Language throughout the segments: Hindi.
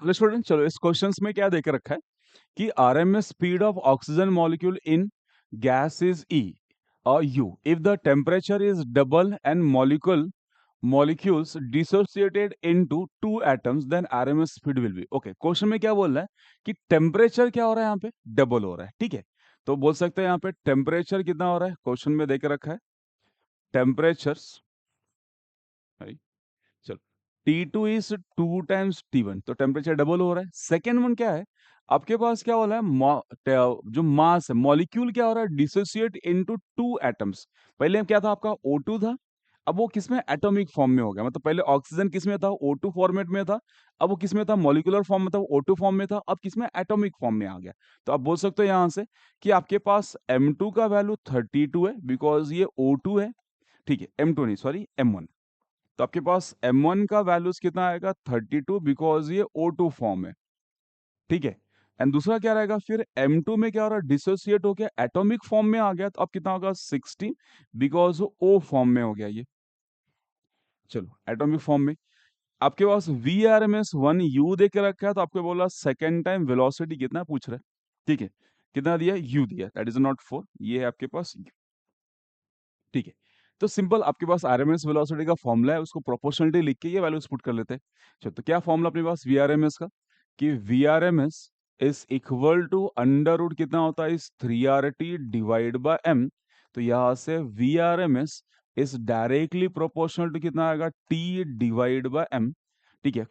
हेलो स्टूडेंट, चलो इस क्वेश्चंस में क्या देकर रखा है कि RMS speed of oxygen molecule in gas is E और u if the temperature is double and molecules dissociated into two atoms then RMS speed will be okay. Question में क्या बोल रहा है कि टेम्परेचर क्या हो रहा है, यहाँ पे डबल हो रहा है। ठीक है, तो बोल सकते हैं यहाँ पे टेम्परेचर कितना हो रहा है, क्वेश्चन में देकर रखा है टेम्परेचर्स। चलो, T2 इज 2 टाइम्स T1, तो टेम्परेचर डबल हो रहा है। सेकेंड वन क्या है, आपके पास क्या हो रहा है, जो मास है, मॉलिक्यूल क्या हो रहा है, डिसोसिएट इनटू टू एटम्स। पहले क्या था आपका O2 था, अब वो किस में, एटॉमिक फॉर्म में हो गया। मतलब पहले ऑक्सीजन किस में था, O2 फॉर्मेट में था, अब वो किस में था, मॉलिक्यूलर फॉर्म में था, O2 फॉर्म में था, अब किस में, एटॉमिक फॉर्म में आ गया। तो आप बोल सकते हो यहां से कि आपके पास M2 का वैल्यू 32 है बिकॉज ये O2 है। ठीक है, M2 नहीं, सॉरी M1। तो आपके पास M1 का वैल्यूज कितना आएगा, 32, बिकॉज ये O2 फॉर्म है। ठीक है, एंड दूसरा क्या रहेगा, फिर M2 में क्या हो रहा है, डिसोसिएट हो गया, एटॉमिक फॉर्म में आ गया, तो अब कितना होगा, 16, बिकॉज O फॉर्म में हो गया ये। चलो, एटॉमिक फॉर्म में आपके पास VRMS1 U दे के रखा है, तो आपको बोला सेकेंड टाइम वेलोसिटी कितना पूछ रहा है। ठीक है, कितना दिया, U दिया, दैट इज नॉट 4, ये है आपके पास U। ठीक है, तो सिंपल आपके पास आरएमएस वेलोसिटी का फॉर्मूला है, उसको प्रोपोर्शनलिटी लिख के ये वैल्यूज पुट कर लेते हैं। चलो, तो क्या फॉर्मूला अपने पास वीआरएमएस का, कि VRMS is equal to under root कितना होता है, इस 3RT डिवाइड बाय एम। तो यहां से VRMS is directly proportional to कितना आएगा, टी डिवाइड बाय एम। ठीक है,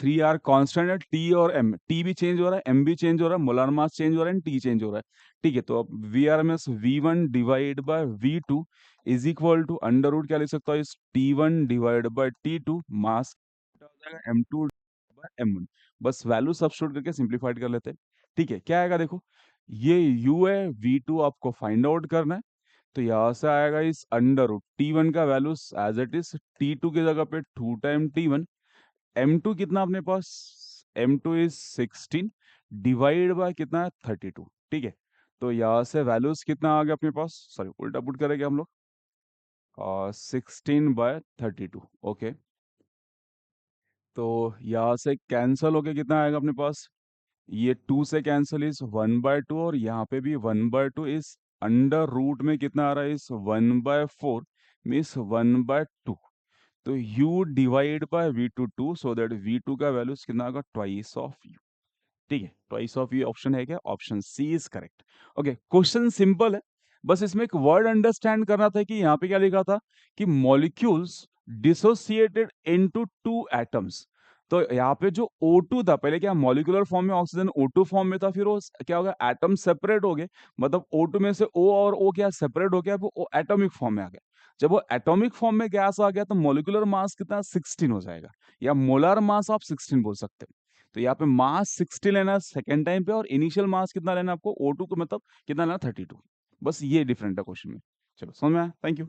3R कांस्टेंट है, टी और एम, टी भी चेंज हो रहा है, एम भी चेंज हो रहा है, मोलर मास चेंज हो रहा है, टी चेंज हो रहा है। ठीक है, तो अब VRMS V1 divide by V2 is equal to under root क्या लिख सकता हूँ, इस T1 डिवाइड बाय T2, मास हो जाएगा M2 बाय M1। बस वैल्यू सब्स्टिट्यूट करके सिंप्लीफाइड कर लेते हैं। ठीक है, क्या आएगा देखो, ये U है, V2 आपको फाइंड आउट करना है। तो यहाँ से आएगा इस अंडर रूट T1 का value as it is, T2 की जगह पे 2 टाइम T1। M2 कितना अपने पास, M2 इज 16 डिवाइड बाय कितना है, 32। ठीक है, तो यहाँ से वैल्यूज कितना आ गया अपने पास, सॉरी उल्टा पुट करेंगे हम लोग, 16/32। ओके, तो यहाँ से कैंसल होके कितना आएगा अपने पास, ये 2 से कैंसल इस 1/2, और यहाँ पे भी 1/2 इस अंडर रूट में कितना आ रहा है, इस 1/4 मीन्स 1/2। तो u divide by V2 so that V2 का वैल्यू कितना आएगा, ट्वाइस ऑफ u। ठीक है, ट्वाइस ऑफ ये ऑप्शन है क्या, option C is correct. Okay, question simple है, बस इसमें एक वर्ड अंडरस्टैंड करना था कि यहाँ पे क्या लिखा था कि molecules dissociated into two atoms. तो यहाँ पे जो O2 था, पहले क्या मॉलिक्यूलर फॉर्म में ऑक्सीजन O2 फॉर्म में था, फिर वो क्या होगा, एटम सेपरेट हो गए। मतलब O2 में से O और O क्या सेपरेट हो गया, वो एटॉमिक फॉर्म में आ गया। जब वो एटॉमिक फॉर्म में गैस आ गया तो मॉलिक्यूलर मास कितना, 16 हो जाएगा, या मोलर मास आप 16 बोल सकते हैं। तो यहाँ पे मास 60 लेना सेकेंड टाइम पे, और इनिशियल मास कितना लेना आपको O2 को, मतलब कितना लेना, 32। बस ये डिफरेंट है क्वेश्चन में। चलो समझ में आया, थैंक यू।